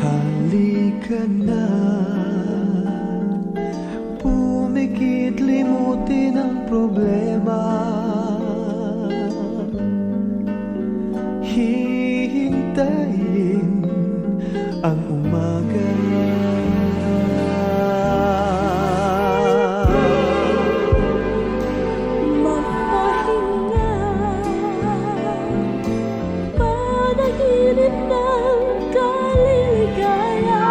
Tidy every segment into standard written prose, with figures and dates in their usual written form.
Halika na, pumikit, limutin ang problema. Hihintayin ang umaga. Mapahinga, panaginip ng kaligaya.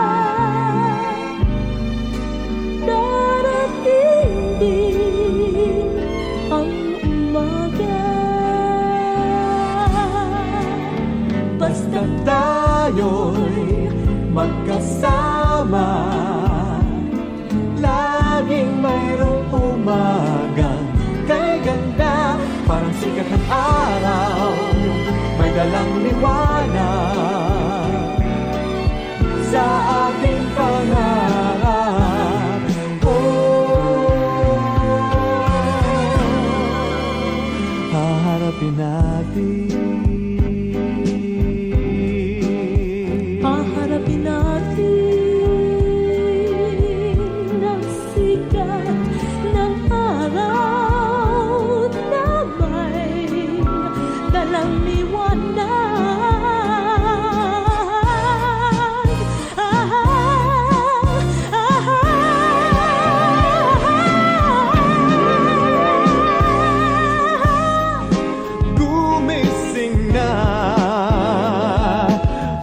Darating din ang umaga. Basta tayo'y magkasama, laging mayroong umagang kay ganda. Parang sikat ng araw, may dalang liwanag sa ating pangarap. Haharapin natin, Haharapin natin ang sikat ng araw na may dalang liwanag. gumising na,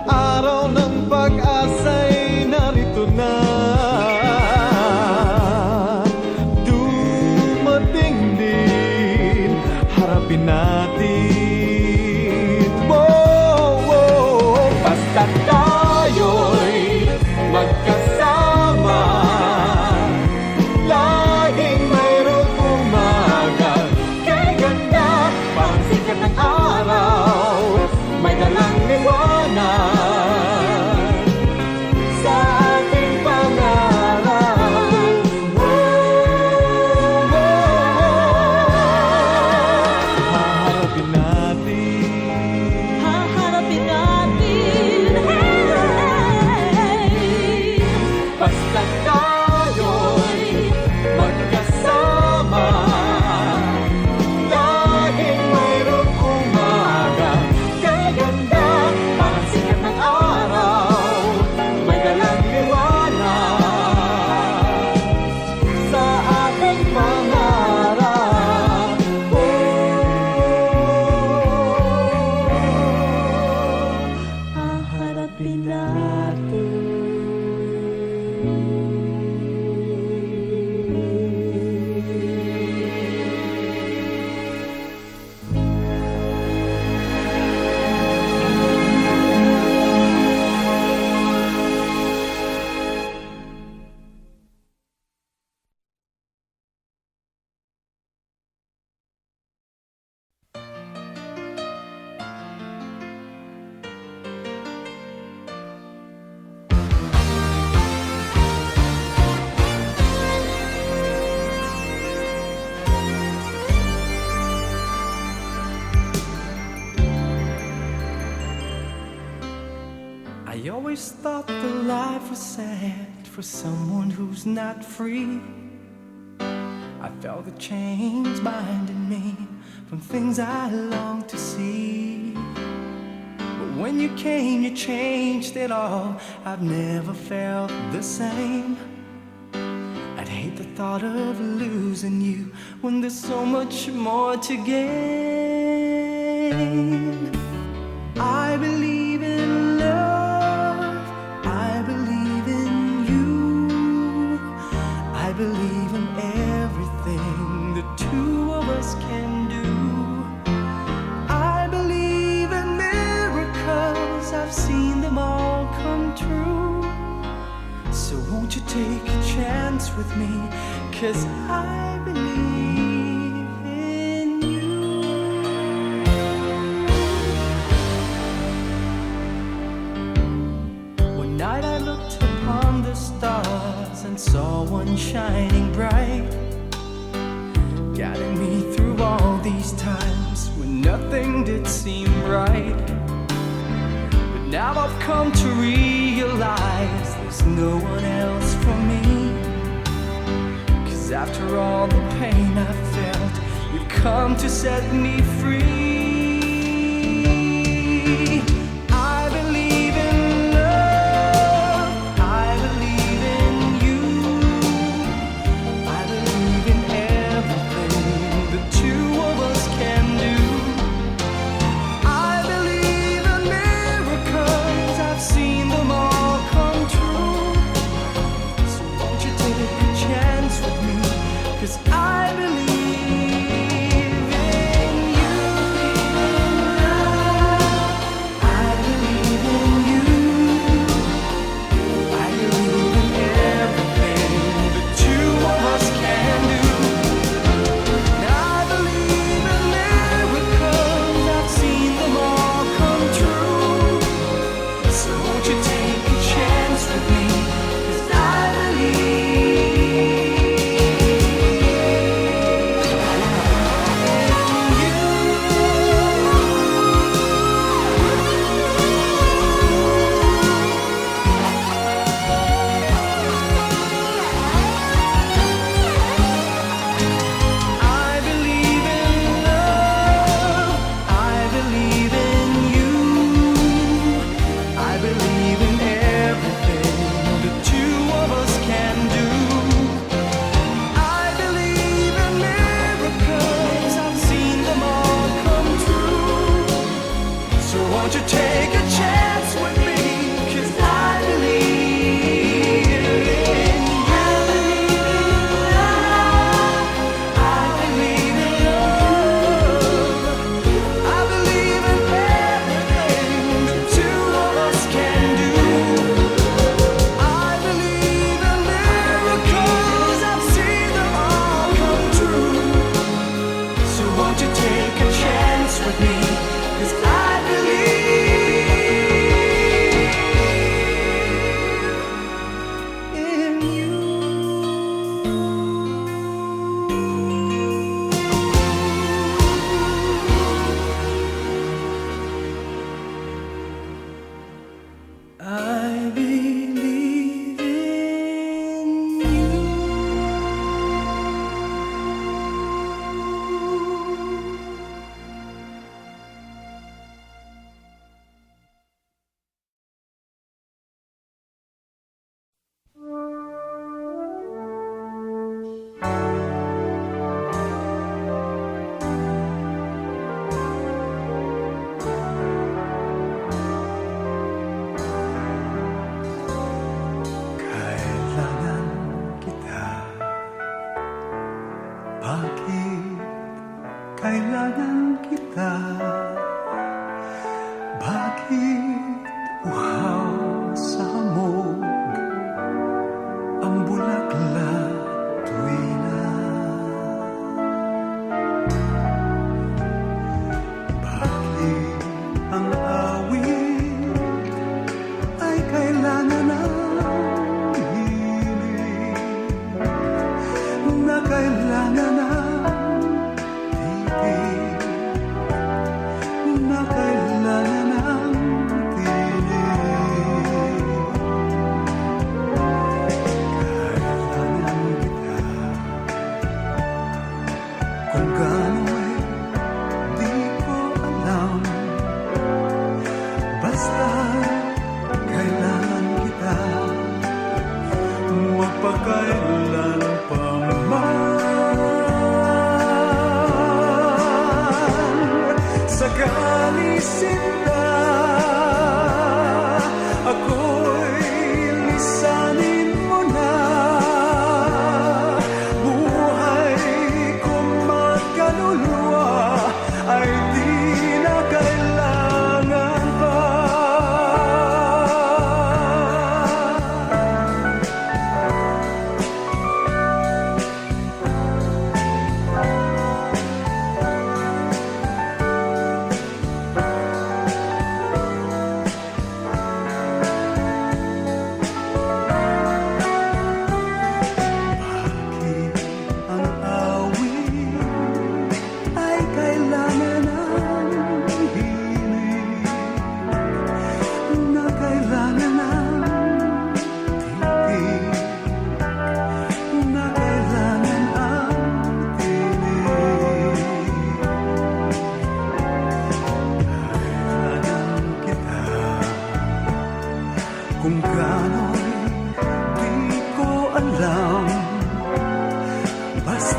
araw ng pag-asa'y narito na. Dumating din, harapin natin. Whoa, whoa. Basta tayo'y magkasama, laging mayroong umaga kay ganda. Parang sikat ng araw, may dalang liwanag sa ating pangarap. Haharapin natin, Haharapin natin, hey. basta tayo'y magkasama, laging mayroong umaga kay ganda. Parang sikat ng araw, may dalang liwanag sa ating pangarap. Haharapin natin. I always thought that life was sad for someone who's not free. I felt the chains binding me from things I longed to see. But when you came, you changed it all. I've never felt the same. I'd hate the thought of losing you when there's so much more to gain. I believe in love, I believe in you, I believe in everything the two of us can do. I believe in miracles, I've seen them all come true. So won't you take a chance with me, 'cause I believe shining bright, guiding me through all these times when nothing did seem right. But now I've come to realize there's no one else for me. 'Cause after all the pain I felt, you've come to set me free. I believe in love, I believe in you, I believe in everything the two of us can do. I believe in miracles, I've seen them all come true. So won't you take a chance with me, 'cause I believe in you. I believe in you, I believe in everything the two of us can do. I believe in miracles, I've seen them all come true. So won't you take a chance with me, 'cause I believe I believe in love, I believe in you, I believe in everything the two of us can do. I believe in miracles, I've seen them all come true. So won't you take a chance with me, 'cause I believe in you. I believe in love, I believe in everything the two of us can do. I believe in miracles, I've seen them all come true. So won't you take a chance with me, 'cause I believe in you. I believe in you. Kailangan kita. Bakit kailangan kita? Bakit uhaw sa hamog ang bulaklak tuwina? Bakit ang awit ay kailangan ng hiling na kailangan ng titig, na kailangan ng tinig? Kailangan kita kung gano'y di ko alam. Basta kailangan kita magpakailan pa man.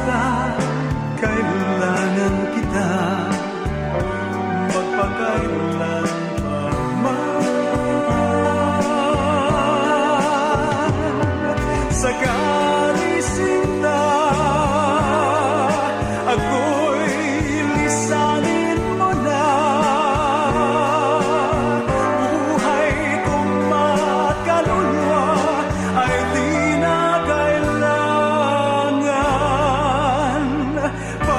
sinta, kailangan kita magpakailan pa man. Sakali sinta, ako'y lisanin mo na. Buhay kong makaluluwa ay di na kailangan pa.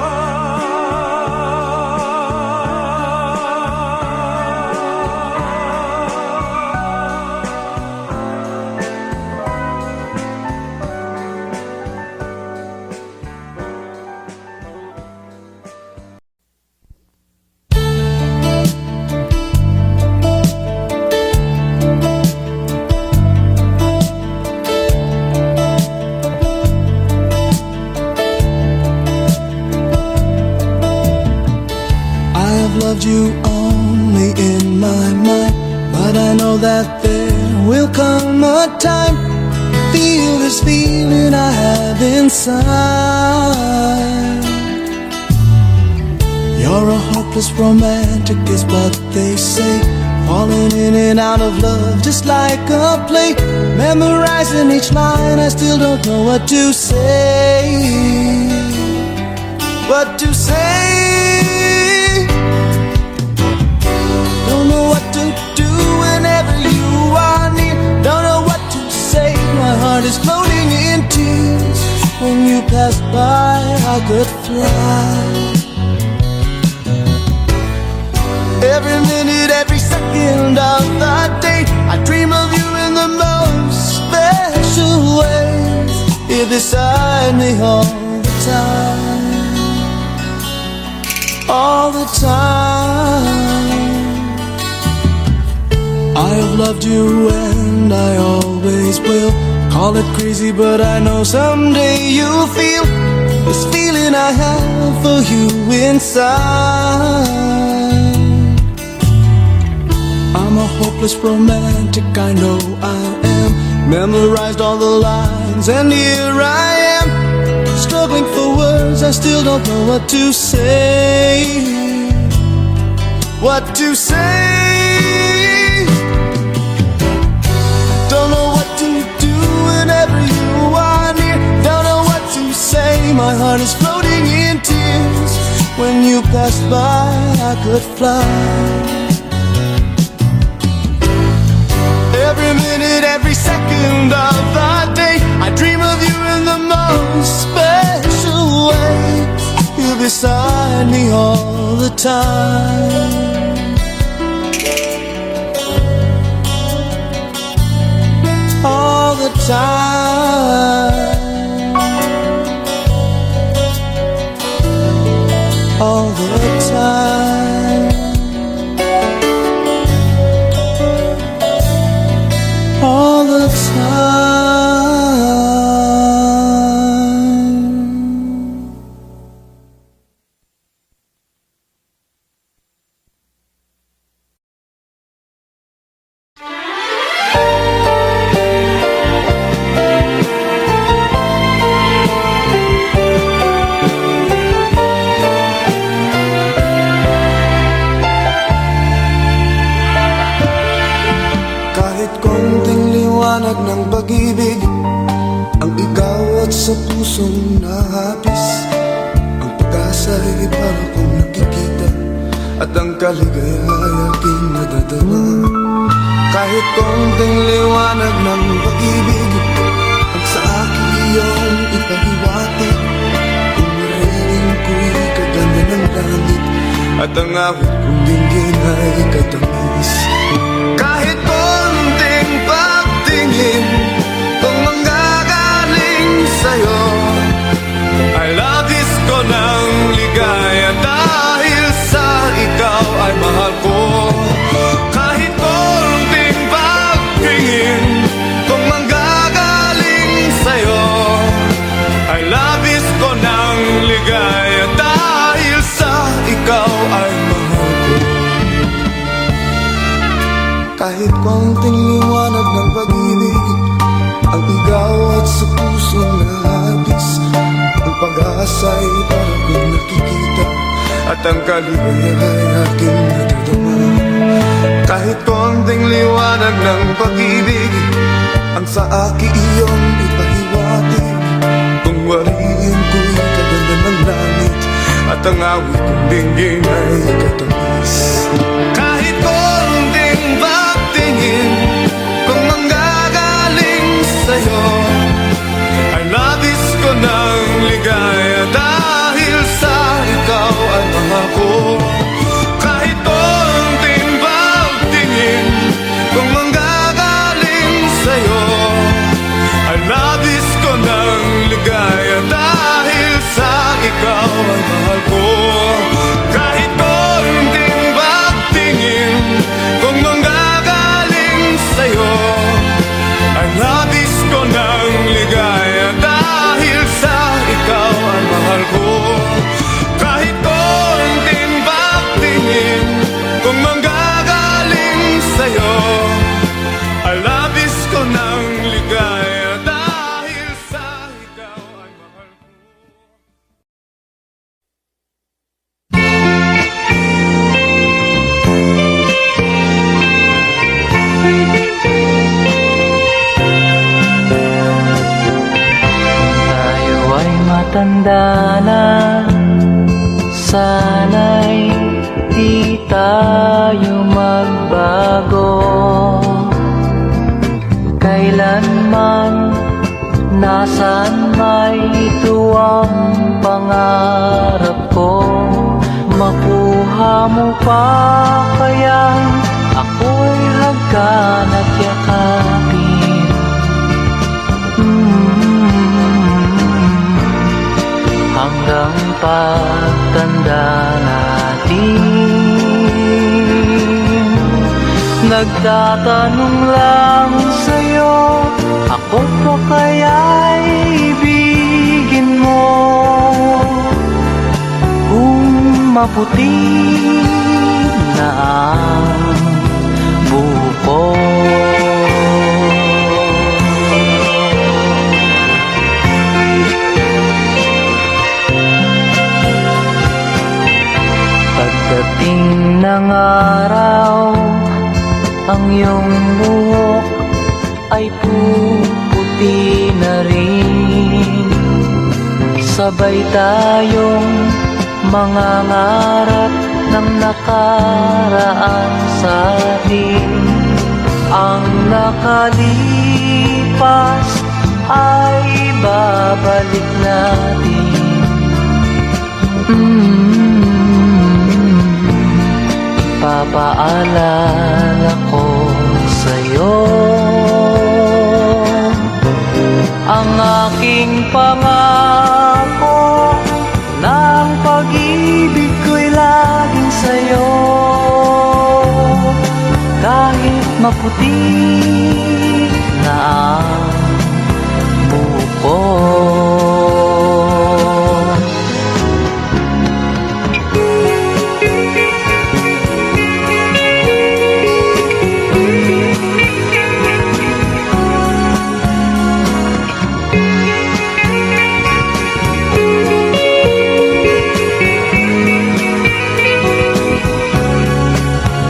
I have loved you only in my mind, but I know that there will come a time. Feel this feeling I have inside. You're a hopeless romantic is what they say, falling in and out of love just like a play. Memorizing each line, I still don't know what to say. What to say? Don't know what to do whenever you are near. Don't know what to say. My heart is floating in tears. When you pass by, I could fly. Every minute, every second of the day, I dream of you in the most special ways. You're beside me all the time. All the time. I have loved you and I always will. Call it crazy, but I know someday you'll feel this feeling I have for you inside. I'm a hopeless romantic, I know I am. Memorized all the lines and here I am, struggling for words, I still don't know what to say. What to say? Don't know what to do whenever you are near. Don't know what to say, my heart is floating in tears. When you pass by, I could fly. Every minute, every second of the day, I dream of you in the most special way. You're beside me all the time. All the time. All the time. All the time. Kahit konting liwanag ng pag-ibig ang ikaw at sa pusong nahapis. Ang pag-asa'y para kong nakikita at ang kaligaya aking nadadama. Kahit konting liwanag ng pag-ibig ang sa akin iyong ipahiwatig. Kung marinig ko'y kaganda ng langit at ang awit kong dinggin ay katamis. Kahit konting pagtingin kung manggagaling sa'yo, ay labis ko ng ligaya dahil sa ikaw ay mahal ko. Kahit konting pagtingin kung manggagaling sa'yo, ay labis ko ng ligaya dahil sa ikaw ay mahal ko. Kahit konting liwanag ng pag-ibig ang igaw at sa puso na habis. Ang pag pag-asa'y parang kong nakikita, at ang kaligayahan ay aking nadadama. Kahit konting liwanag ng pag-ibig ang sa akin iyong ipahiwatig, kung wariin ko'y kaganda ng langit, at ang awit kong dinggin ay katamis. Kahit konting pagtingin kung manggagaling sa'yo, ay labis ko ng ligaya dahil sa ikaw ay mahal ko. Kahit konting pagtingin kung manggagaling sa'yo, ay labis ko ng ligaya dahil sa ikaw ay mahal ko. Kahit konting pagtingin kung manggagaling sa'yo, ay labis ko ng ligaya dahil sa ikaw ay mahal ko. Kahit konting pagtingin kung manggagaling sa'yo, ay labis ko ng ligaya dahil sa ikaw ay mahal ko. Tayo ay matanda na, sana'y di tayo magbago. Kailanman, nasaan may ito ang pangarap ko. Makuha mo pa kaya ako'y hagkan at yakapin. Hanggang pagtanda natin, nagtatanong lang sa'yo, ako pa kaya'y ibigin mo? Kung maputi na ang buko, pagdating ng araw, ang iyong buhok ay puputi na rin. Sabay tayong mangangarap ng nakaraan sa atin. Ang nakalipas ay babalik natin. Papaalala ko sa'yo ang aking pangako, ng pag-ibig ko'y laging sa'yo. Kahit maputi na ang buko,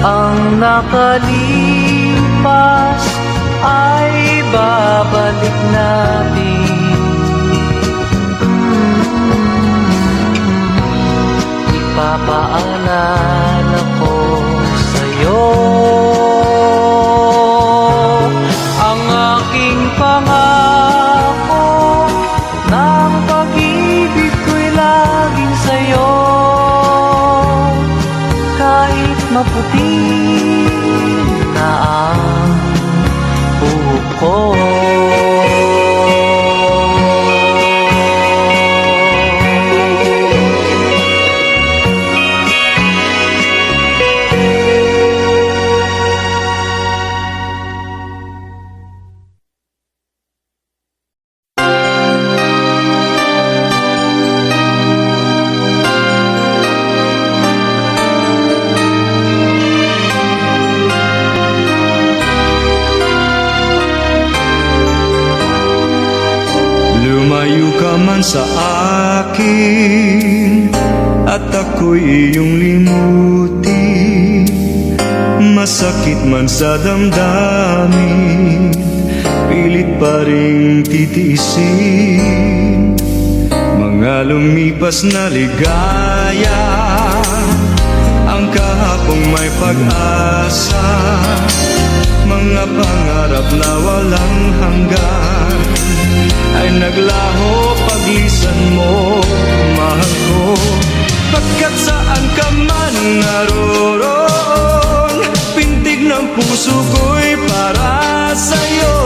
ang nakalipas ay babalik natin. Ipapaalala ko sa'yo ang aking pangako, ng pag-ibig ko'y laging sa'yo. Kahit maputi na ang buko, Lumayo ka man sa akin at ako'y iyong limutin. Masakit man sa damdamin, pilit pa ring titiisin. Mga lumipas na ligaya, ang kahapong may pag-asa, mga pangarap na walang hanggan ay naglaho paglisan mo, mahal ko. Pagkat saan ka man naroon, pintig ng puso ko'y para sa'yo.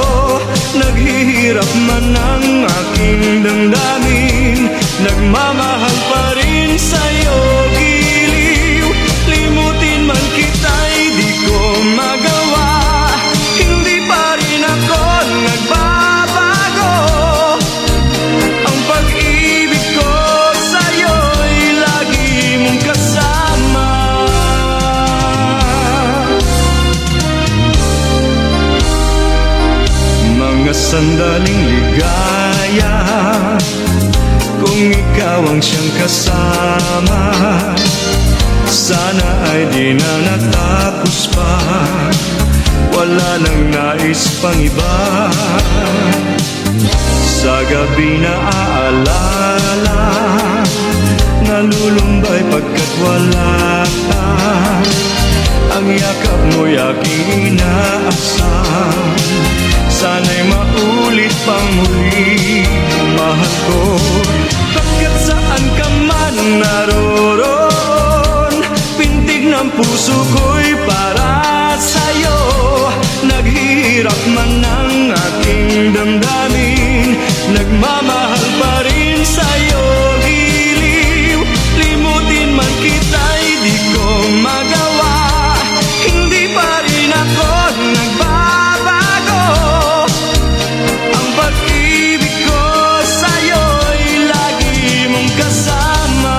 Naghihirap man ang aking damdamin, nagmamahal pa rin sa'yo, giliw. Limutin man kita'y di ko magawa, hindi pa rin ako nagbabago. Ang pag-ibig ko sa'yo'y lagi mong kasama. Mga sandaling ligaya, kung ikaw ang siyang kasama, sana ay di na natapos pa, wala nang nais pang iba. Sa gabi na aalala, nalulumbay pagkat wala ka. Ang yakap mo'y aking inaasam, sana'y maulit pang muli, mahal ko. Pagkat saan ka man naroon, pintig ng puso ko'y para sa'yo. Naghihirap man ang aking damdamin, nagmamahal pa rin sa'yo, giliw. Limutin man kita'y di ko magawa, hindi pa rin ako nagbabago. Ang pag-ibig ko sa'yo'y lagi mong kasama.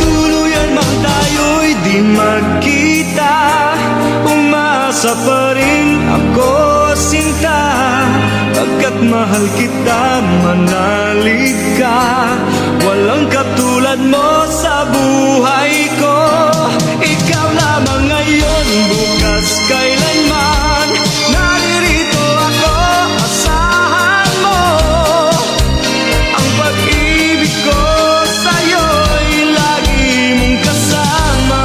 Tuluyan man tayo'y di magkita, umasa pa rin ako, sinta. Pagkat mahal kita, manalig ka, walang katulad mo sa buhay ko. Ikaw lamang ngayon, bukas, kailanman, naririto ako, asahan mo. Ang pag-ibig ko sa'yo'y lagi mong kasama.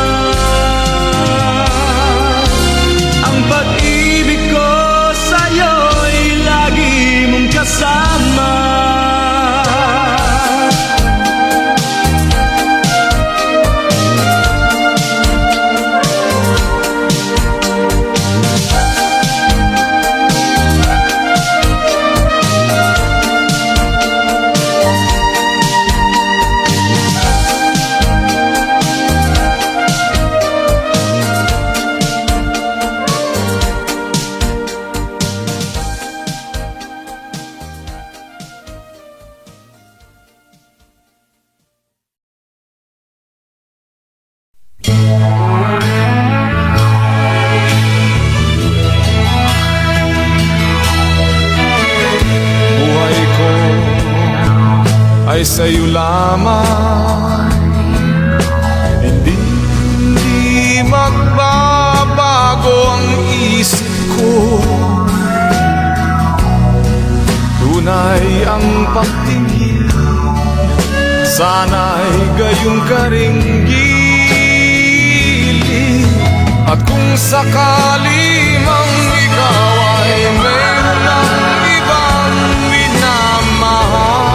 Ang pag-ibig ko sa'yo'y lagi mong kasama. Buhay ko ay sa'yo lamang, hindi magbabago ang isip ko. Tunay ang pagtingin, sana'y gayon ka ring giliw. At kung sakali mang ikaw ay mayroon ng ibang minamahal,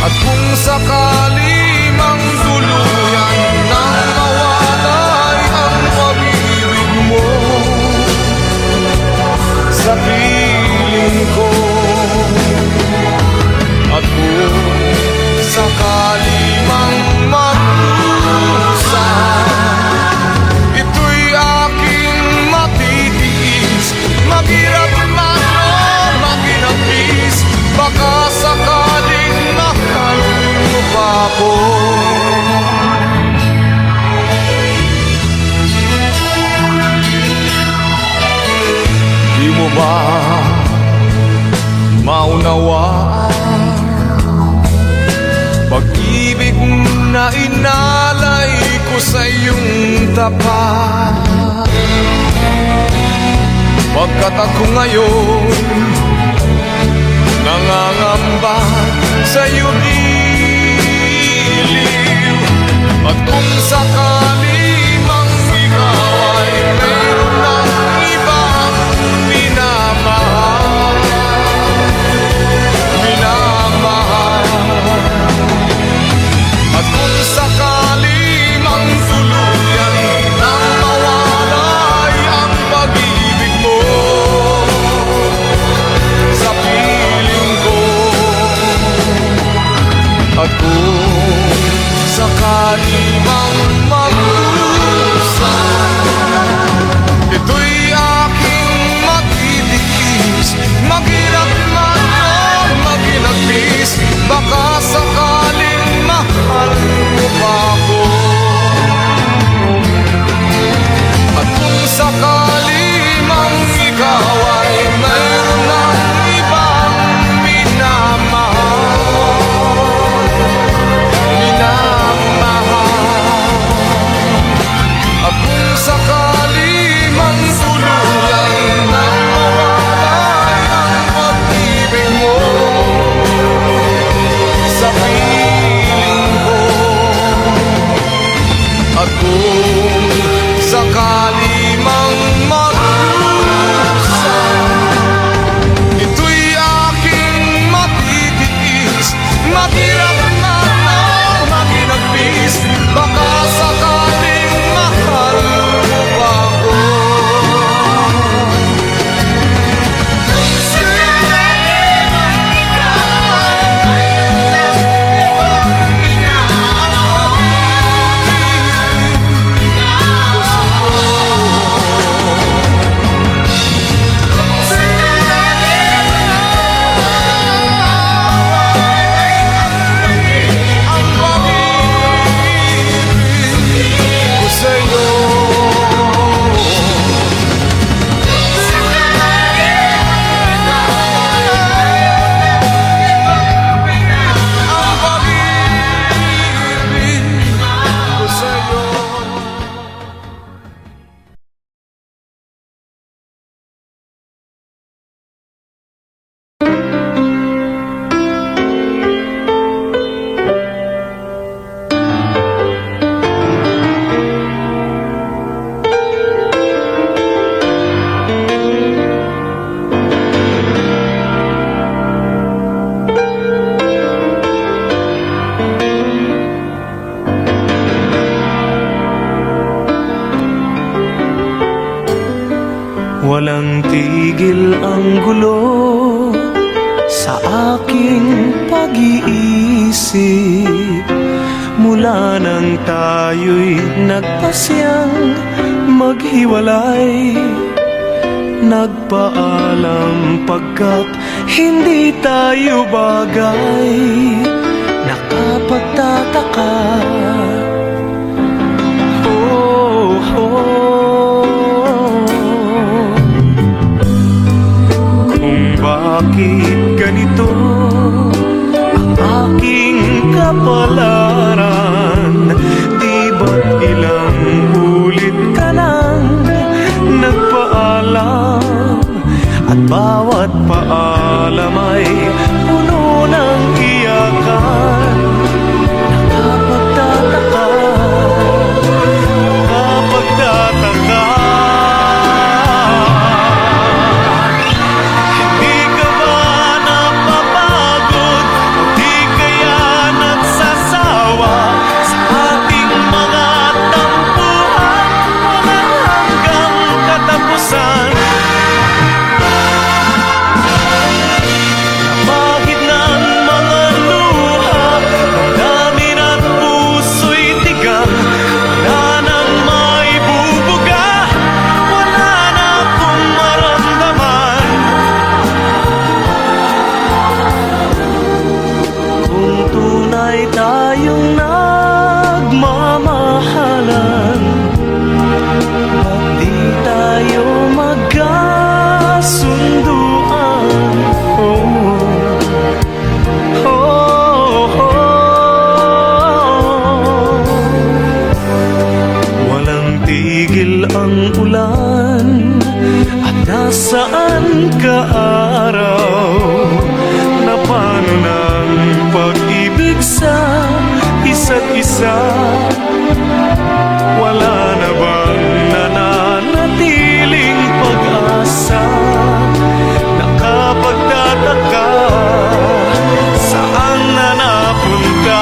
at kung sakali mang tuluyan nang mawalay ang pag-ibig mo sa piling ko, at kung sakali mang magdusa, ito'y aking ba maunawaan? Pag-ibig na inalay ko sa iyong tapat, pagkat ako ngayon nangangamba sa iyong giliw. At kung sakali mang ikaw ay mayroon ng ibang minamahal, at kung sakali mang tuluyan nang mawalay ang pag-ibig mo sa piling ko, at kung sakali mang magdurusan, ito'y aking matitiis, maghirap man o maginagpis, baka sakaling mahal mo pa ako. At kung sakali mang ikaw ay mayroon ng ibang at kung sakali mang tuluyan nang mawalay ang pag-ibig mo sa piling ko, at kung sakali mang magdurusan, ito'y aking matitiis, maghirap man o maginagpis, baka sakaling mahal mo pa ako. Walang tigil ang gulo sa aking pag-iisip, mula nang tayo'y nagpasyang maghiwalay. Nagpaalam pagkat hindi tayo bagay, nakapagtataka. Oh, bakit ganito ang aking kapalaran? Di ba't ilang ulit ka lang nagpaalam, at bawat paalam ay puno ng iyakan? Nakapagtataka, nakapagtataka. Nasaan ka araw na paano ng pag-ibig sa isa't isa? Wala na bang nananatiling pag-asa? Nakapagtataka, saan na napunta?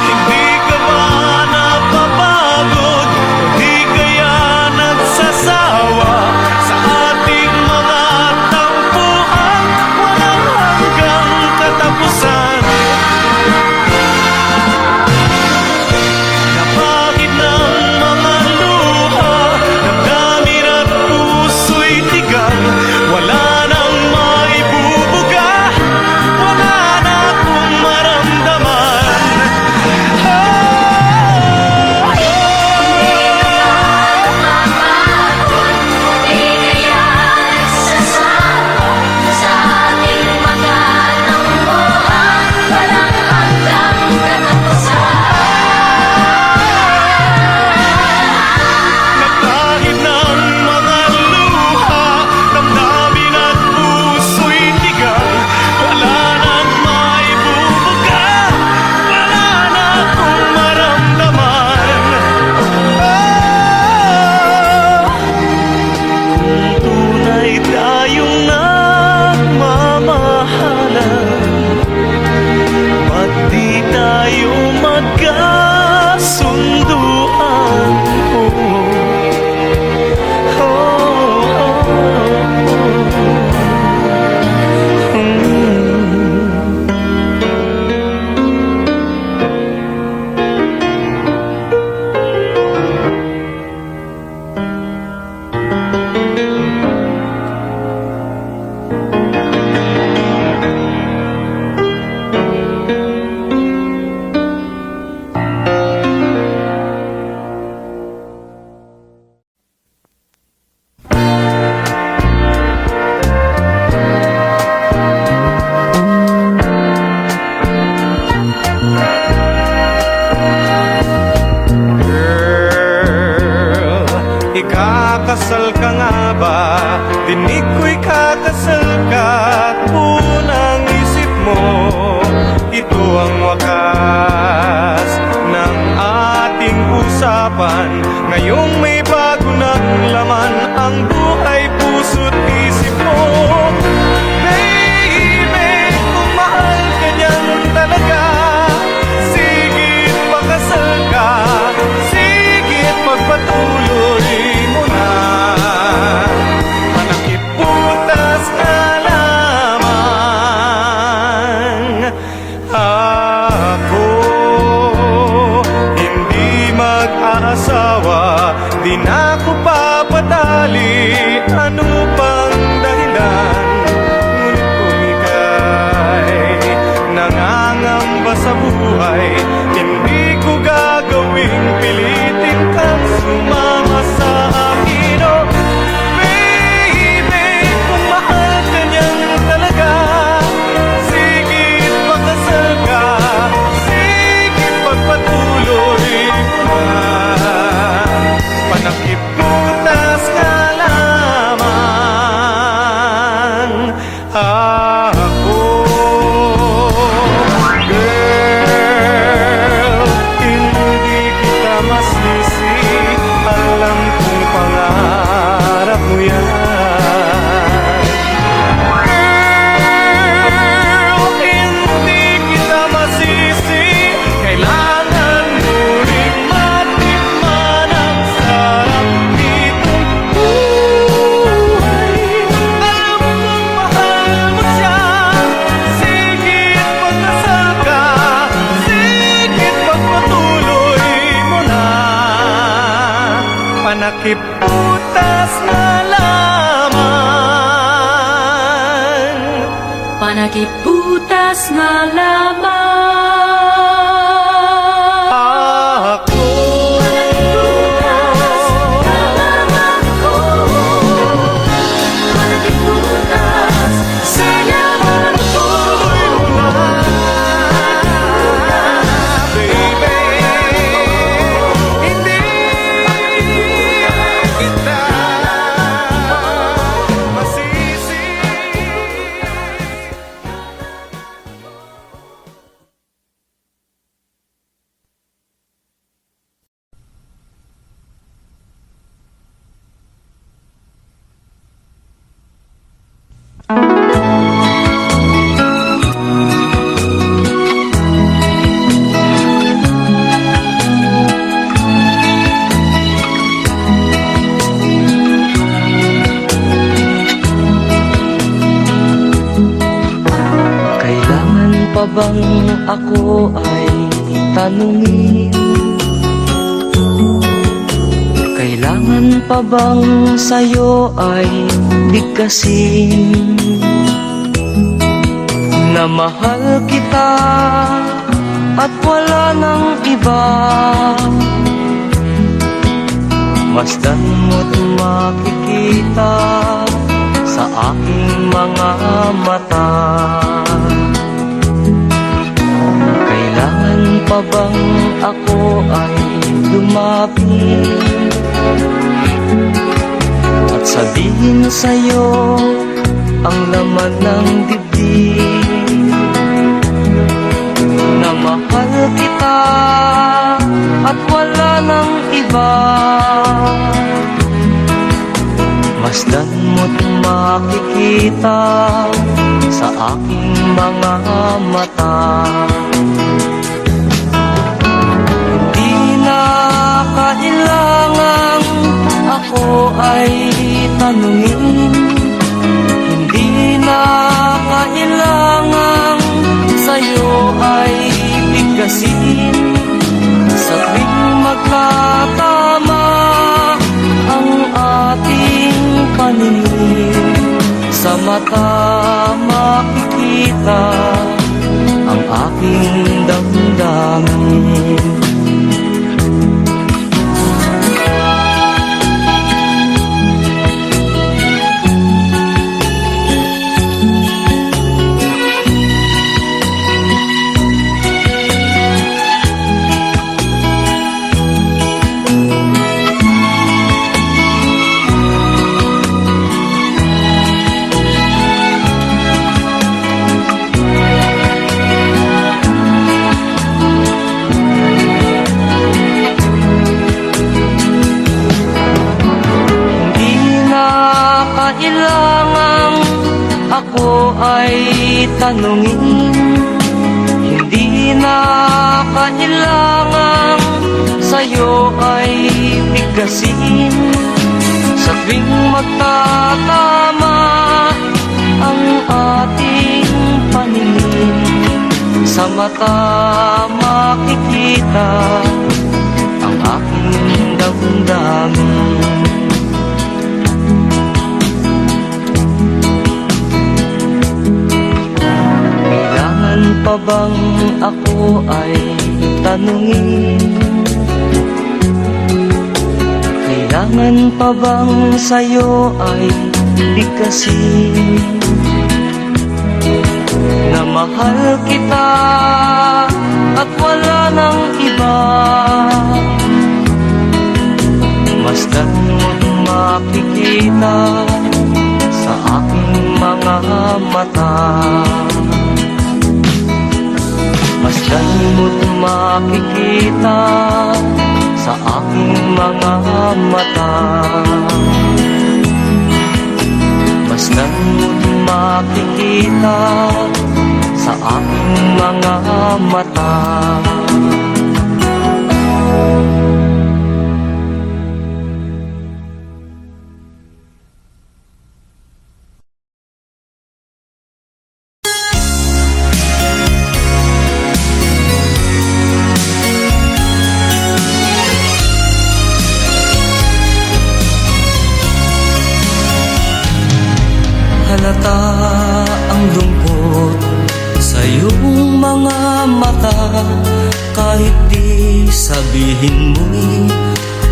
Hindi ka ba napapagod? Hindi kaya nagsasawa sa ating mga tampuhan? Walang hanggang katapusan. Napakit ng mga luha, damdamin at puso'y tigang. Wala nang maibubuga, wala na akong maramdaman. Nagkahit ng mga luha, damdamin at puso'y tigang. Wala nang maibubuga, wala na akong maramdaman. Kung tunay tayong nagmamahalan, ba't di tayo magkasunduan? Girl, ikakasal ka nga ba? Dinig ko'y kakasal ka at unang isip mo, ito ang wakas ng ating usapan. Ngayong may bago ng laman ang buhay, puso't isip mo. Baby, kung mahal ka niyan talaga, sigit pakasal ka, sigit pagpatuloy mo na. Manakip butas na lamang. Ako hindi mag-aasawa, di na ako papatali. Ano pang dahilan? Ngunit kung ika'y nangangamba sa buhay, hindi ko gagawing pilitin kang sumama sa akin. Oh, baby, kung mahal ka niyan talaga, sigit pakasal ka, sigit pagpatuloy mo na. Panakip butas ka lamang. Ako, girl, hindi kita masisi. Alam kong pangarap mo yan. Girl, hindi kita masisi. Kailangan mo ring matikman ang sarap nitong buhay. Alam kong mahal mo siya. Sigit pagkasal ka, sigit pagpatuloy mo na. Panakip butas na lamang. Panakiputas na lamang. Ako Baby, hindi Kailangan pa bang ako ay tanungin? Kailangan pa bang sa'yo ay bigkasin? Na mahal kita at wala nang iba. Masdan mo't makikita sa aking mga mata. Kailangan pa bang ako ay lumapit at sabihin sa'yo ang laman ng dibdib? Na mahal kita at wala nang iba. Masdan mo't makikita sa aking mga mata. Hindi na kailangang ako ay tanungin. Hindi na kailangang sa'yo ay bigkasin. Sa tuwing magkatama ang ating paningin, sa mata makikita ang aking damdamin. Kailangang ako ay tanungin. Hindi na kailangang sa'yo ay bigkasin. Sa tuwing magtatama ang ating paningin, sa mata makikita ang aking damdamin. Pa bang ako ay tanungin? Kailangan pa bang sa'yo ay bigkasin? Na mahal kita at wala nang iba. Masdan mo't makikita sa aking mga mata. Masdan mo't makikita sa aking mga mata. Masdan mo't makikita sa aking mga mata. Halata ang lungkot sa iyong mga mata, kahit di sabihin mo'y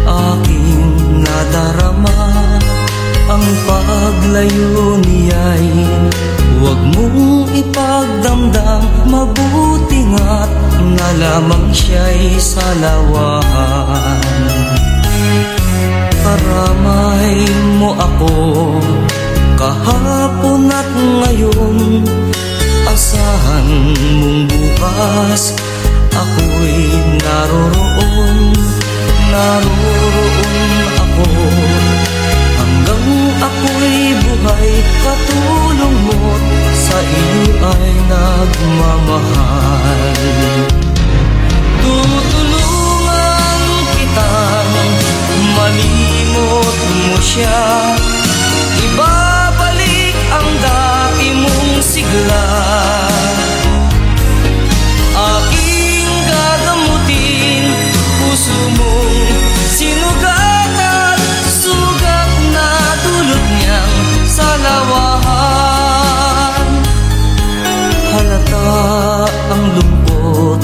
aking nadarama. Ang paglayo niya'y huwag mong ipagdamdam. Mabuti nga't na lamang siya'y salawahan. Karamay mo ako kahapon at ngayon, asahan mong bukas ako'y naroroon ako. Hanggang ako'y buhay, katulong mo sa iyo ay nagmamahal. Tutulungan kitang malimot mo siya, ibabalik ang dati mong sigla. Aking gagamutin puso mong sinugatan, sugat na dulot niyang salawahan. Halata ang lungkot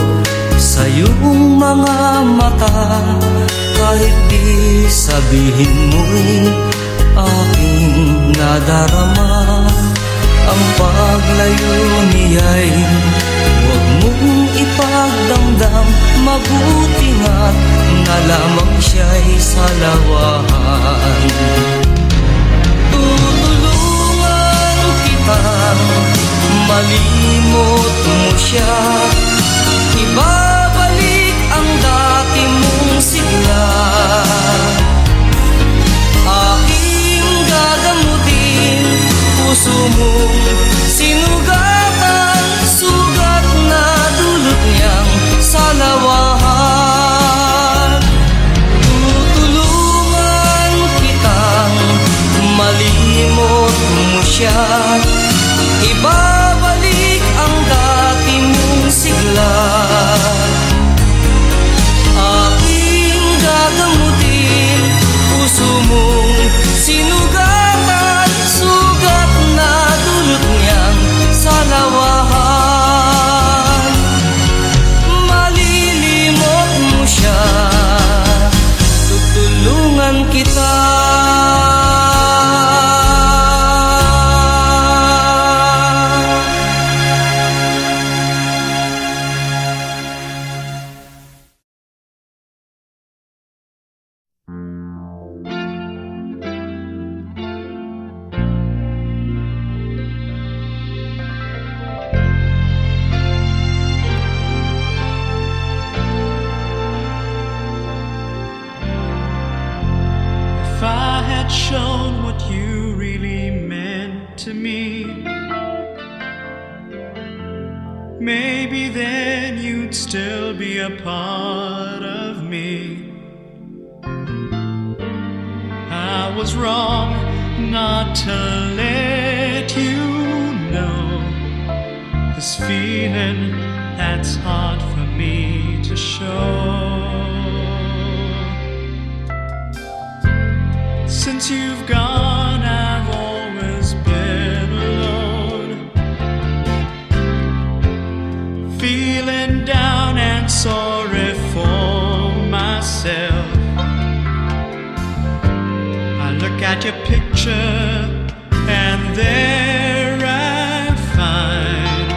sa iyong mga mata, kahit di sabihin mo'y aking nadarama. Ang paglayo niya'y huwag mong ipagdamdam, mabuti nga't na lamang siya'y salawahan. Tutulungan kitang malimot mo siya, ibabalik ang dati mong sigla. Aking gagamutin puso mong sinugatan, sugat na dulot niyang salawahan. Tutulungan kitang malimot mo siya, ibabalik ang dati mong sigla. Aking gagamutin puso mong sinugatan, sugat na dulot niyang salawahan. Malilimot mo siya, tutulungan kita. If I had shown what you really meant to me, maybe then you'd still be a part of me. I was wrong not to let you know this feeling that's hard for me to show. Since you've gone, I've always been alone, feeling down and sorry for myself. I look at your picture and there I find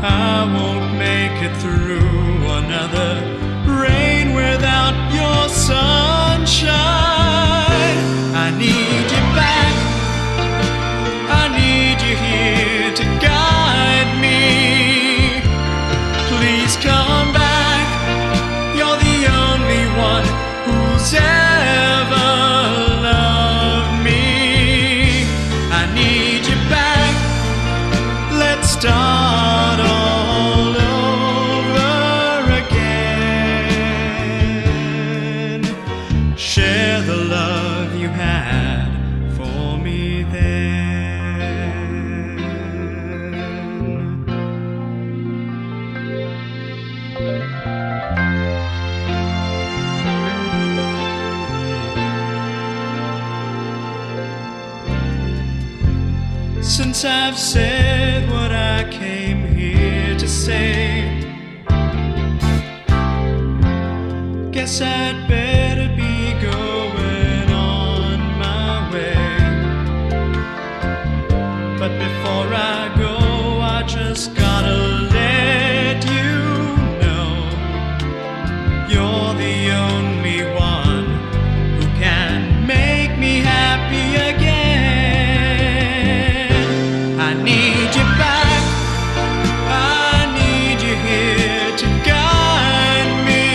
I won't make it through another rain without your sunshine. I need you back, I need you here to guide me. Please come back, you're the only one who's ever loved me. I need you back, let's start all over again. Share the love you had for me then. Since I've said what I came here to say, guess I'd better be going on my way. But before I go, I just gotta let you know you're the only one who can make me happy again. I need you back, I need you here to guide me.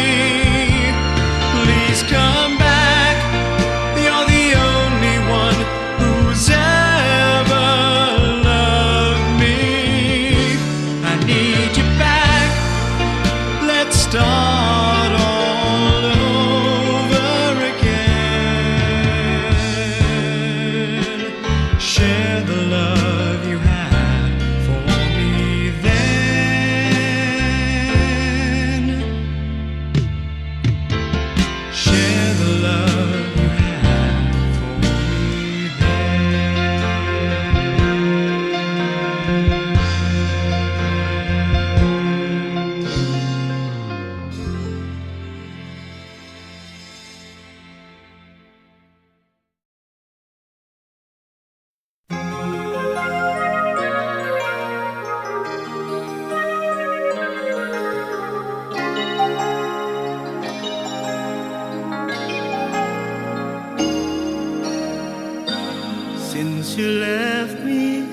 Since you left me,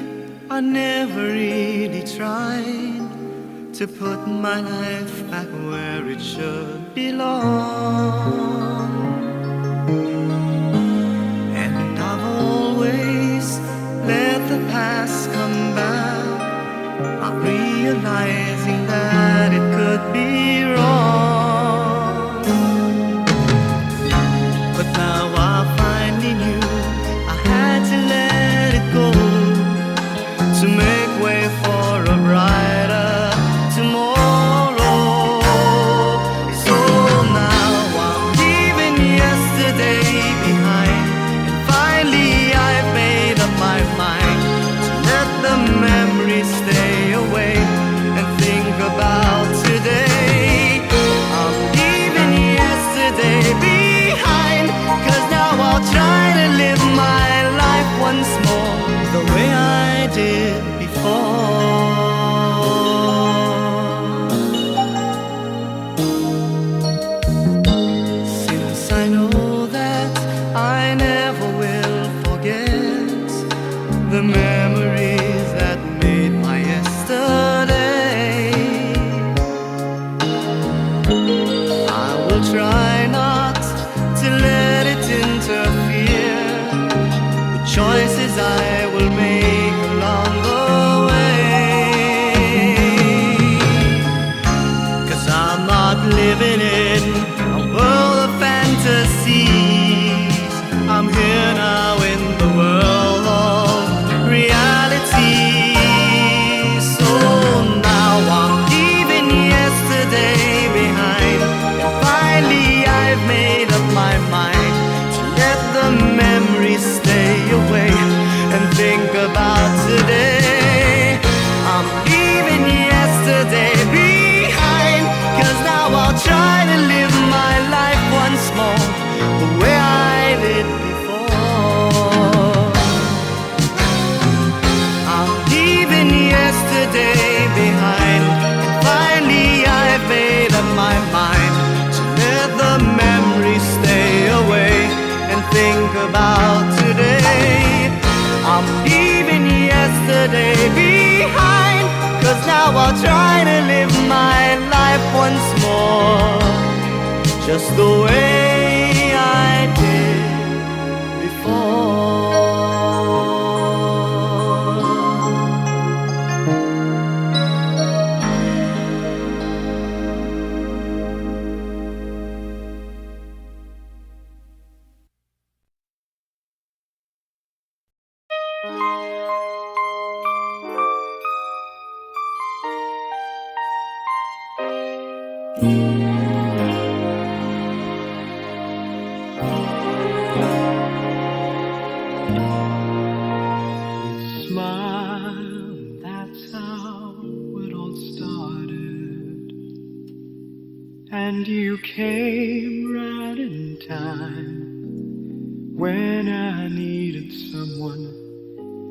I never really tried to put my life back where it should belong. And I've always let the past come back, not realizing that it could be wrong. But now I finally knew I had to let it go to make way for a brighter tomorrow. So now I'm leaving yesterday behind, and finally I've made up my mind to let the memories stay away and think about today. I'm leaving yesterday behind, 'cause now I'll try to live my life once more the way I did before. Since I know that I never will forget the memories that made my yesterday, I will try not to let it interfere with choices I will make along the way. 'Cause I'm not living in a world of fantasies. I'm here now in the world of reality. So now I'm leaving yesterday behind, and finally I've made up my mind to let the memories stay away and think about today. I'm leaving yesterday behind, 'cause now I'll try to live my life once more the way I did before. I'm leaving yesterday behind, and finally I've made up my mind to let the memories stay away and think about today. I'm leaving yesterday behind, 'cause now I'll try to live my life once more just the way I did before. Smile, that's how it all started. And you came right in time when I needed someone,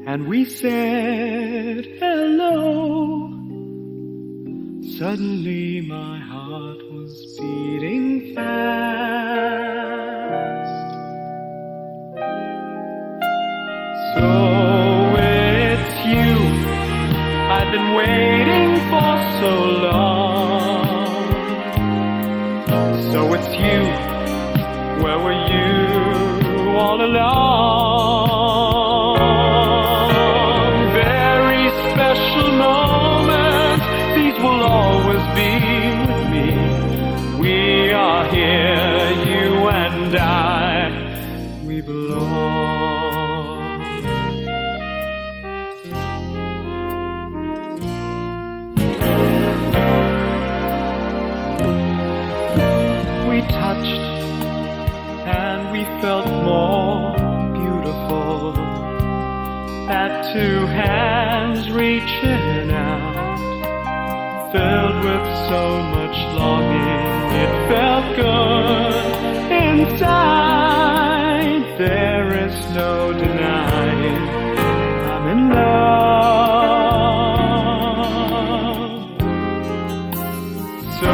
and we said hello. Suddenly my heart was beating fast. So it's you I've been waiting for so long. So it's you, where were you all along? Very special moments, these will always be with me. We are here, you and I, we belong. We touched and we felt more beautiful. At two hands reaching out, filled with so much longing, it felt good inside. There is no denying I'm in love. So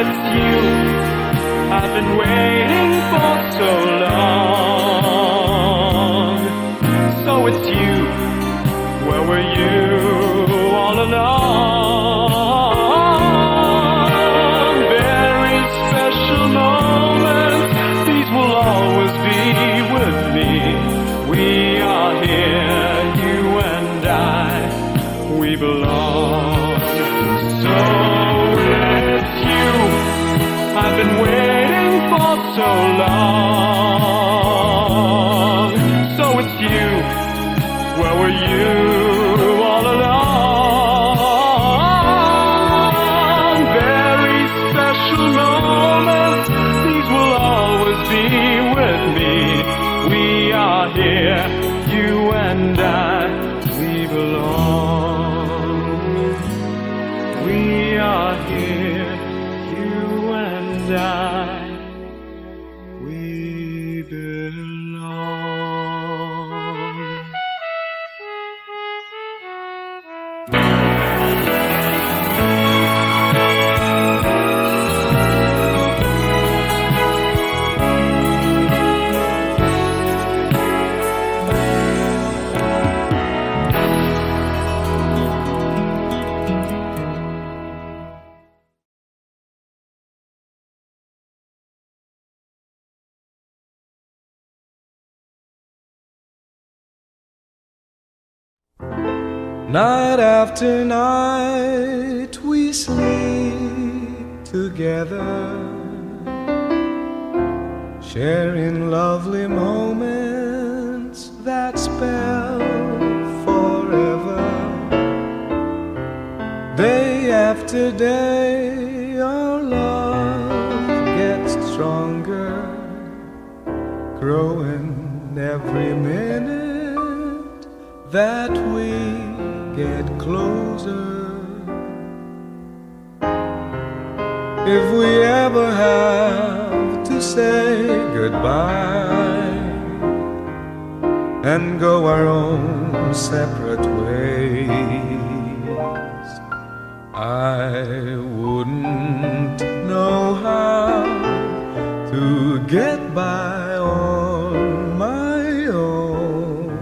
it's you I've been waiting for so long. Night after night we sleep together, sharing lovely moments that spell forever. Day after day our love gets stronger, growing every minute that we get closer. If we ever have to say goodbye and go our own separate ways, I wouldn't know how to get by on my own.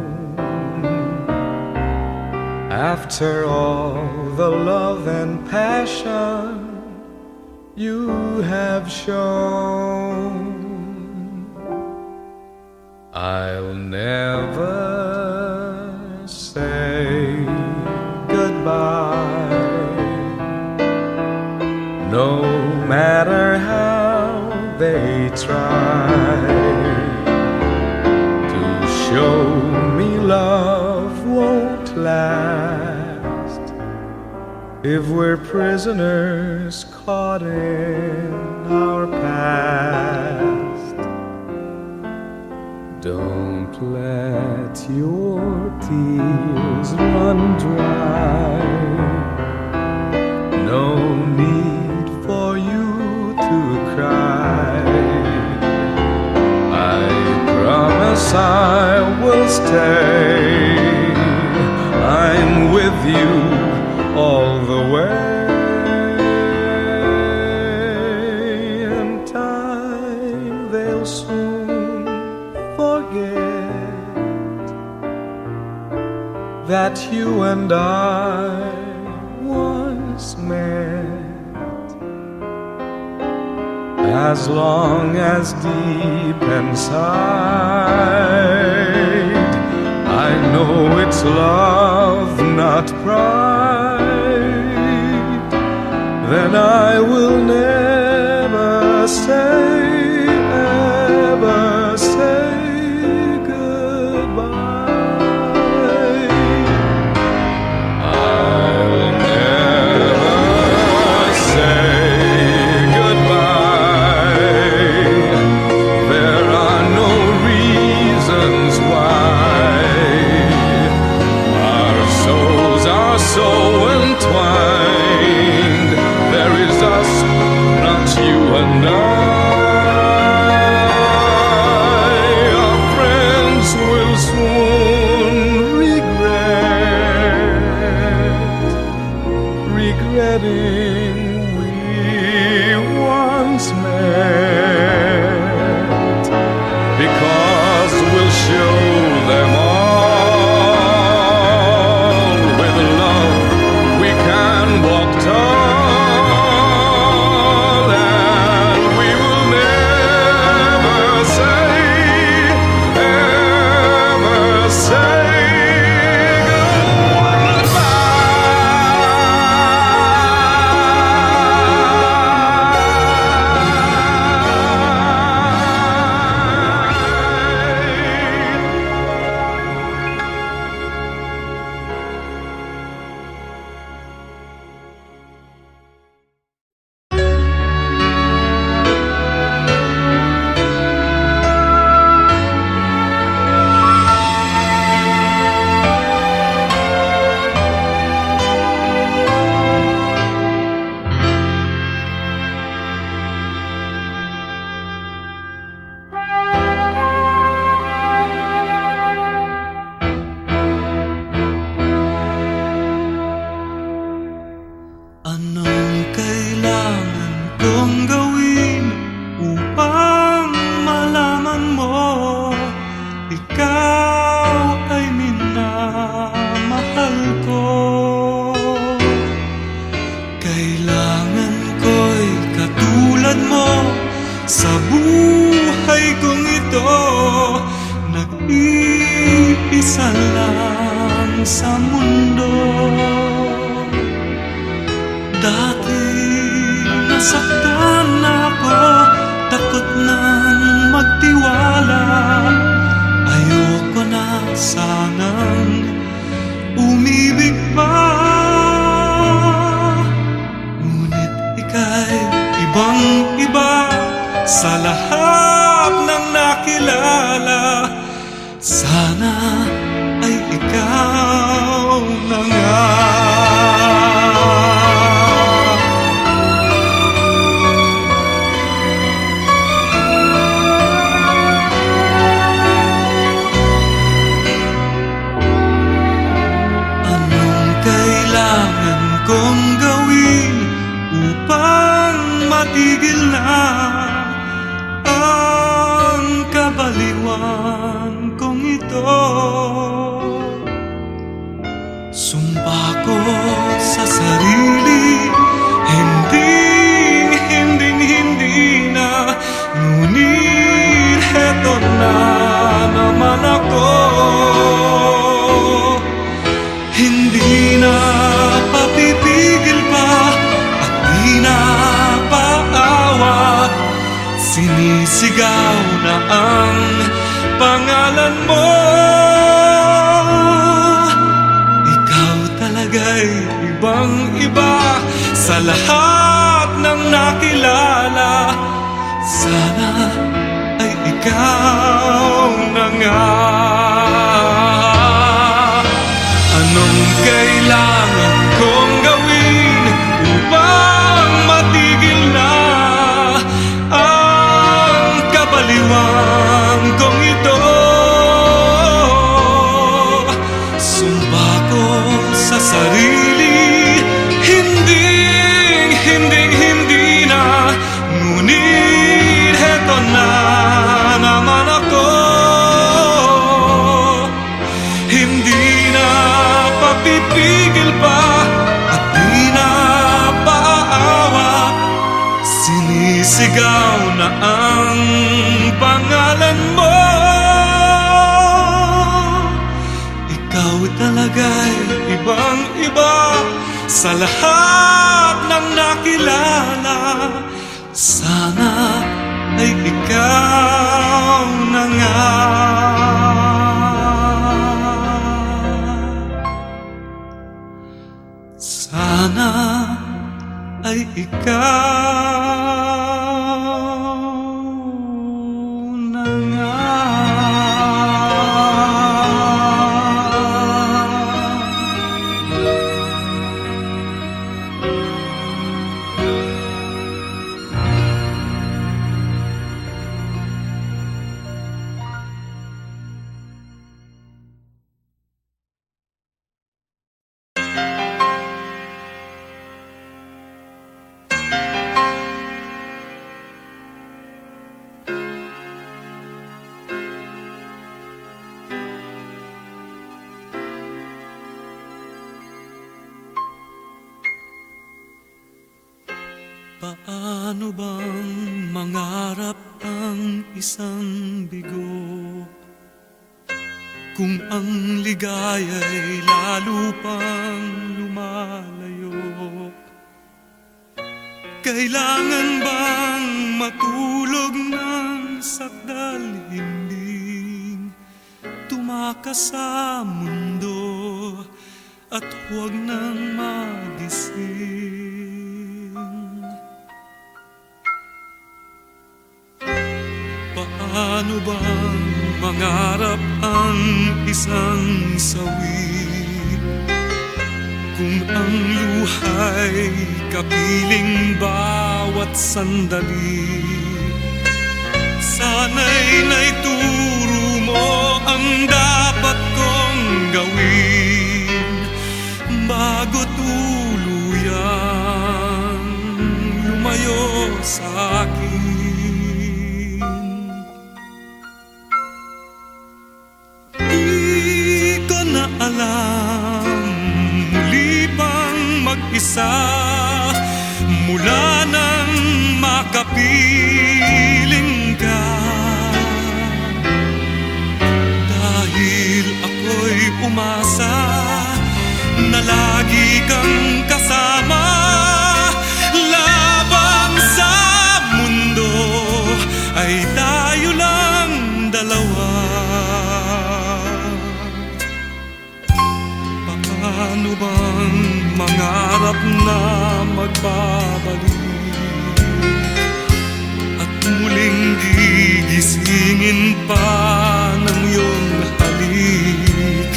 After all the love and passion you have shown, I'll never say goodbye, no matter how they try to show me love won't last if we're prisoners caught in our past. Don't let your tears run dry, no need for you to cry. I promise I will stay, I'm with you all the way. In time they'll soon forget that you and I once met. As long as deep inside I know it's love, not pride, then I will never say, ever say goodbye. I'll never say goodbye. There are no reasons why. Our souls are so entwined. There is us, not you and I. Our friends will soon regretting we once met, because we'll show them all with love we can walk tall, and we will never say, ever say Anong kailangan kong gawin upang malaman mo ikaw ay minamahal ko? Kailangan ko'y katulad mo sa buhay kong ito. Nag-iisa lang sa mundo. Dati nasaktan ako, takot nang magtiwala. Ayoko na sanang umibig pa. Ngunit ika'y ibang iba sa lahat ng nakilala. Sana ay ikaw na nga. Anong kailangan kong gawin upang matigil na ang kabaliwan kong ito? Sumpa ko sa sarili, hindi na. Ngunit heto na naman ako. Hindi na papipigil pa at di na paawat. Sinisigaw na ang pangalan mo. Ikaw talaga'y ibang iba sa lahat ng nakilala. Sana ay ikaw na nga. Anong kailangan kong gawin upang matigil na ang kabaliwan kong ito? Sumpa ko sa sarili, hindi na. Ngunit heto na naman ako. Hindi na papipigil pa at di na paawat. Sinisigaw na ang pangalan mo. Ikaw talaga'y ibang iba sa lahat ng nakilala. Sana ay ikaw na nga. Sana ay ikaw na nga. Paano bang mangarap ang isang bigo kung ang ligaya'y lalo pang lumalayo? Kailangan bang matulog ng sakdal, hinding tumakas sa mundo at huwag nang magising? Paano bang mangarap ang isang sawi kung ang luha'y kapiling bawat sandali? Sana'y naituro mo ang dapat kong gawin bago tuluyang lumayo sa akin. Alam, muli pang mag-isa mula nang makapiling ka. Dahil ako'y umasa na lagi kang kasama laban sa mundo ay tayo lang dalawa. Paano bang mangarap na magbabalik at muling gigisingin pa ng iyong halik,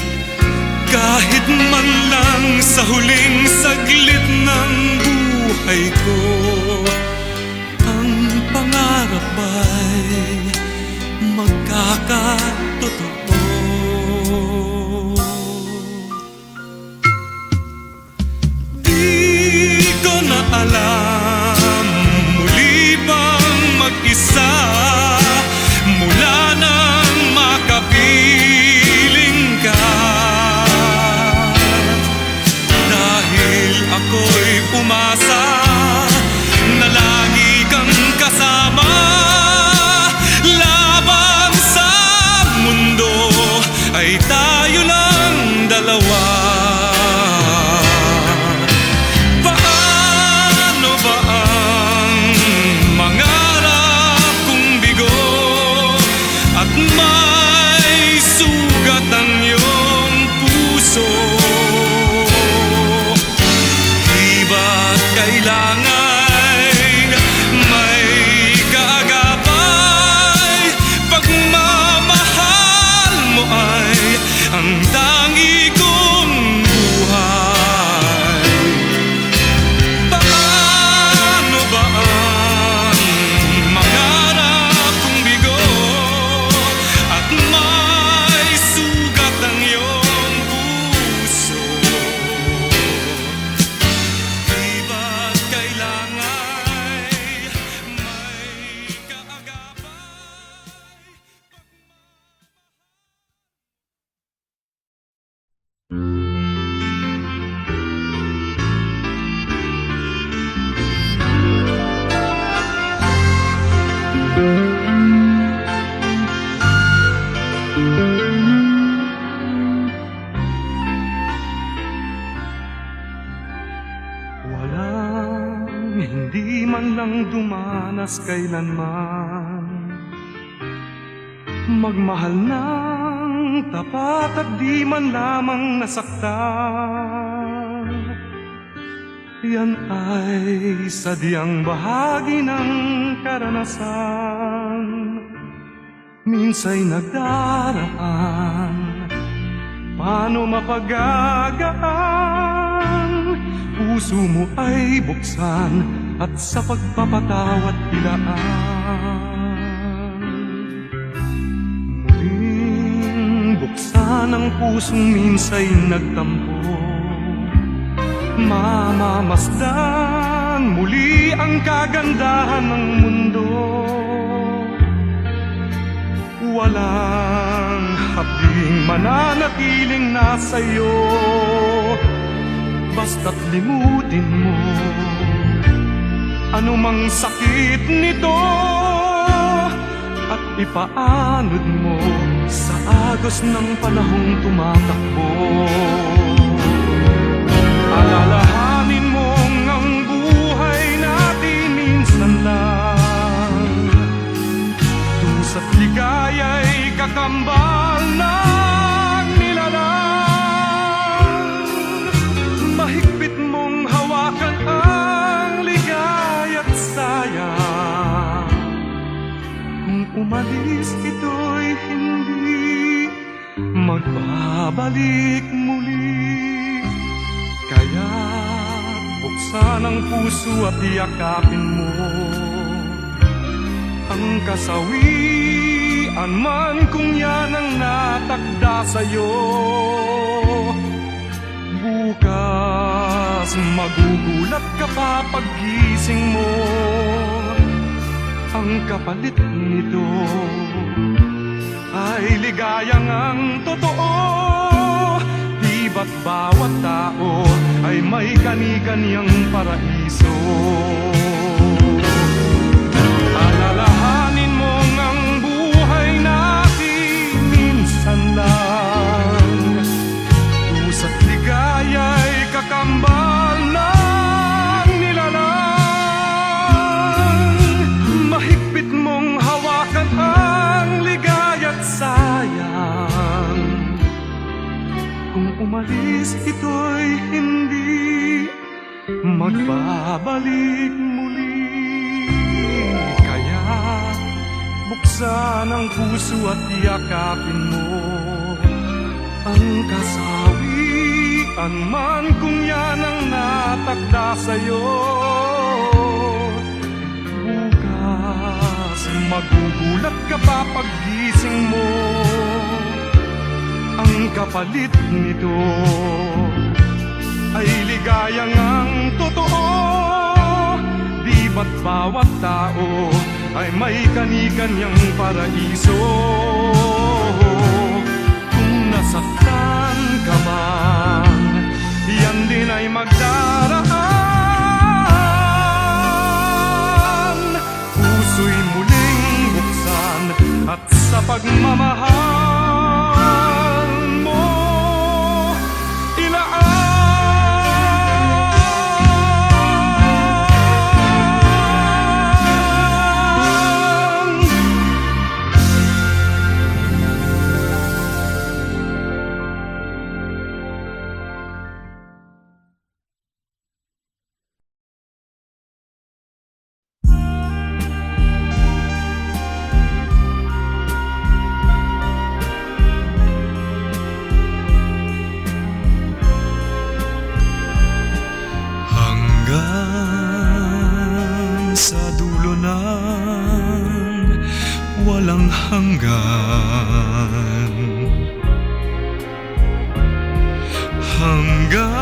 kahit man lang sa huling saglit ng buhay ko, ang pangarap ay magkakatotoo. Di ko na alam, muli bang mag-isa mula nang makapiling ka, dahil ako'y umasa na lagi kang kasama laban sa mundo ay tayo lang dalawa. Paano ba ang mangarap kong bigo at may sugat ang iyong puso? Di ba't kailangan may kaagapay? Pagmamahal mo ay ang tangi kong buhay. Paano ba ang mangarap kong bigo at may sugat ang iyong puso? Di ba't kailangan may kaagapay? Walang hindi man lang dumanas kailanman magmahal ng tapat at di man lamang nasaktan. Yan ay sadyang bahagi ng karanasan, minsa'y nagdaraan. Paano mapagagaan? Puso mo ay buksan at sa pagpapatawad ilaan. Muling buksan ang pusong minsa'y nagtampo, mamamasdan muli ang kagandahan ng mundo. Walang hapding mananatiling nasa iyo, basta't limutin mo anumang sakit nito at ipaanod mo sa agos ng panahong tumatakbo. Alalahanin mong ang buhay natin minsan lang, dusa't ligaya'y kakambal ng nilalang. Mahigpit mong hawakan ang ligaya't sayang, kung umalis ito'y hindi magbabalik muli. Kaya buksan ang puso at yakapin mo ang kasawian man kung yan ang natakda sa'yo. Bukas magugulat ka pa paggising mo, ang kapalit nito ay ligayang ang totoo. Di ba't bawat tao ay may kani-kaniyang paraiso? Alalahanin mong ang buhay natin minsan lang, dusa't ligaya umalis, ito'y hindi magbabalik muli. Kaya buksan ang puso at yakapin mo ang kasawian man kung yan ang natakda sa'yo. Bukas magugulat ka pa paggising mo, ang kapalit nito ay ligayang ang totoo. Di ba't bawat tao ay may kani-kanyang paraiso? Kung nasaktan ka man, yan din ay magdaraan. Puso'y muling buksan at sa pagmamahal mo ilaan. Hanggang sa dulo ng walang hanggan, hanggang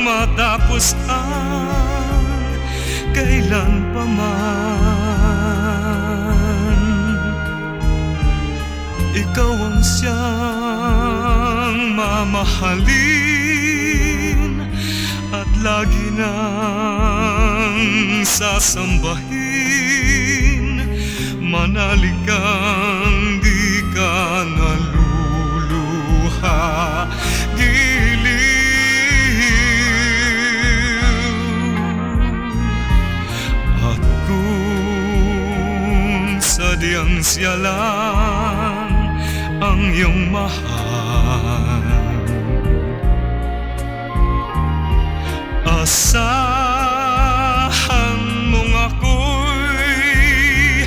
matapos ang kailan pa man. Ikaw ang siyang mamahalin at lagi nang sasambahin. Manalig kang di ka naluluha, giliw. At kung sadyang siya lang ang iyong mahal, asahan mong ako'y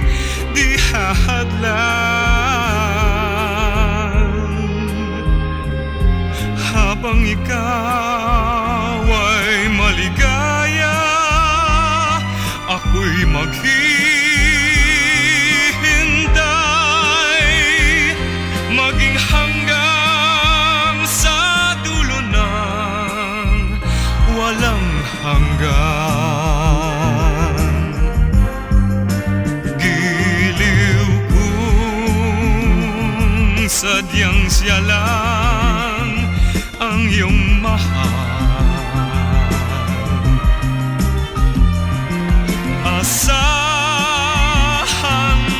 di hahadlan. Habang ikaw ay maligaya, ako'y maghihintay, maging hanggang sa dulo ng walang hanggan. Giliw kung sadyang siya lang ang iyong mahal, asahan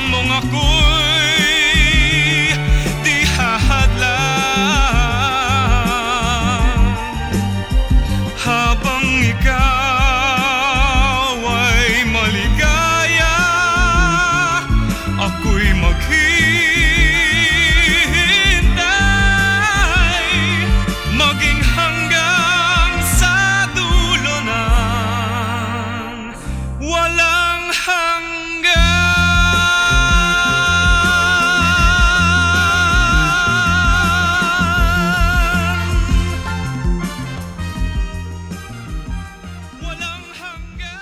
mong ako'y di hahadlan. Habang ikaw ay maligaya, ako'y maghihintay, maging hanggang sa dulo ng walang hanggan. Walang hanggan.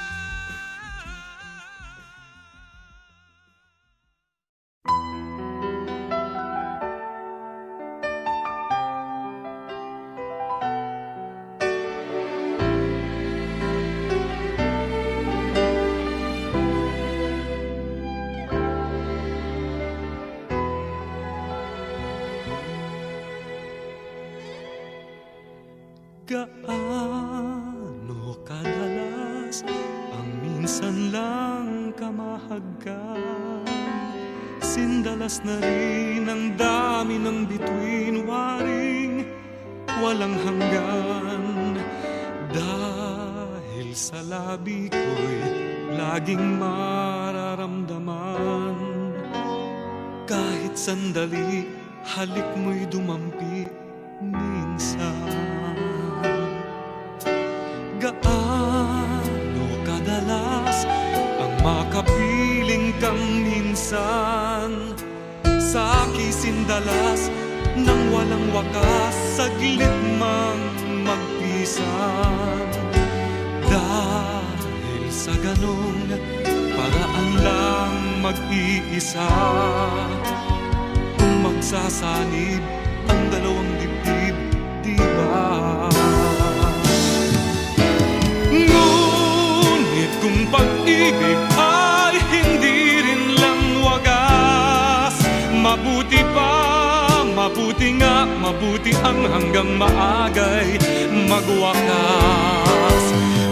Gaano kadalas ang minsan lang kamahagkan? Sindalas na rin ang dami ng bituin, waring walang hanggan. Dahil sa labi ko'y laging mararamdaman, kahit sandali halik mo'y dumampi minsan. Gaano kadalas ang makapiling kang minsan sa kisindalas nang walang wakas, saglit mang magpisan. Dahil sa ganong paraan lang mag-iisa, kung magsasanib ang dalawang dibdib, di ba? Ngunit kung pag-ibig ay hindi rin lang wagas, mabuti pa, mabuti nga, mabuti ang hanggang maagay magwakas.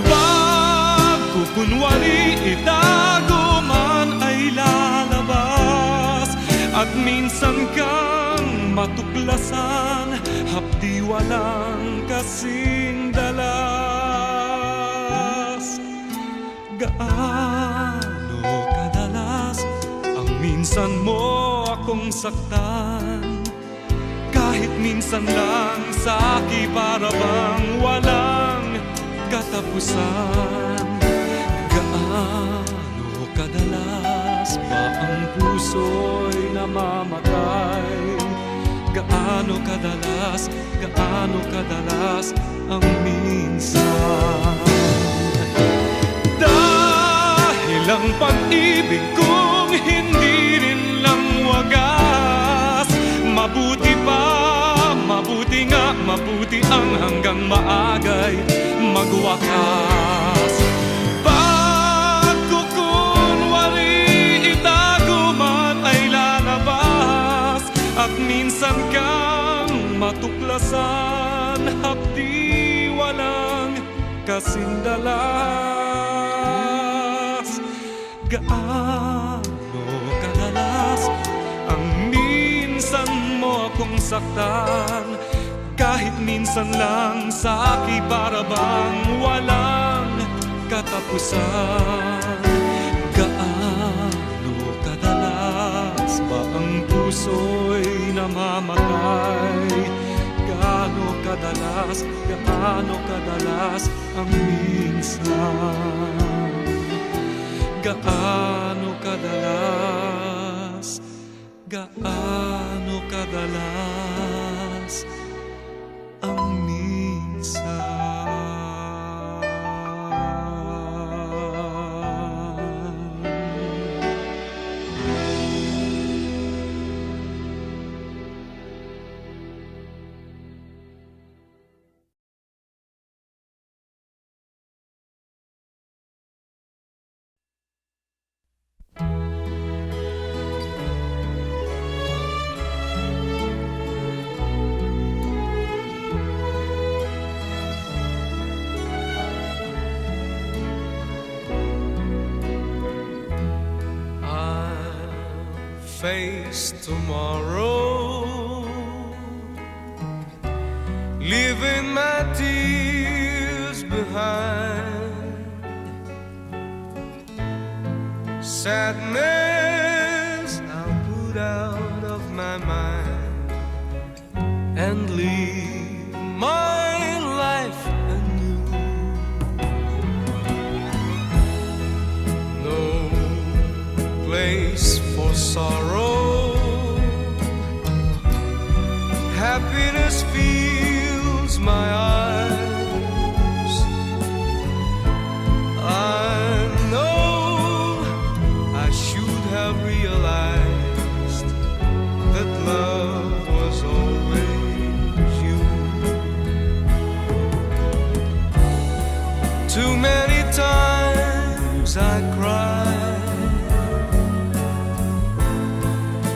Pagkukunwari itago man ay lalabas, at minsan kang matuklasan, hapdi walang kasing dalas. Gaano kadalas ang minsan mo akong saktan, kahit minsan lang sa akin para bang walang katapusan. Gaano kadalas ba ang puso'y namamatay? Gaano kadalas ang minsan? Dahil ang pag-ibig kong hindi rin lang wagas, mabuti pa, mabuti nga, mabuti ang hanggang maagay magwakas. Pagkukunwari itago man ay lalabas, at minsan kang matuklasan, hapdi walang kasing dalas. Gaano kadalas ang minsan mo akong saktan, kahit minsan lang sa akin para bang walang katapusan. Gaano kadalas ba ang puso'y namamatay? Gaano kadalas ang minsan? Gaano kadalas ang minsan? Face tomorrow, leaving my tears behind. Sadness I'll put out of my mind and live my life anew. No place for sorrow, happiness fills my eyes. I know I should have realized that love was always you. Too many times I cried,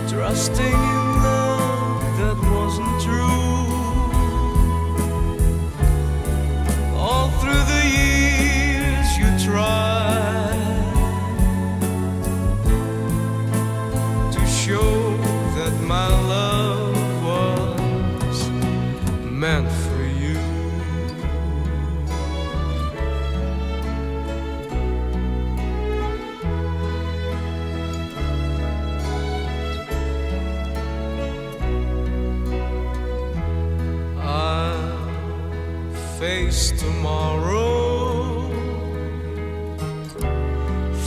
trusting in love that wasn't true. All through the years you tried to show that my love was meant for you. face tomorrow,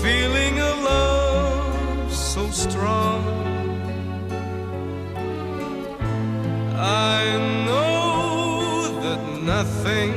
feeling a love so strong. I know that nothing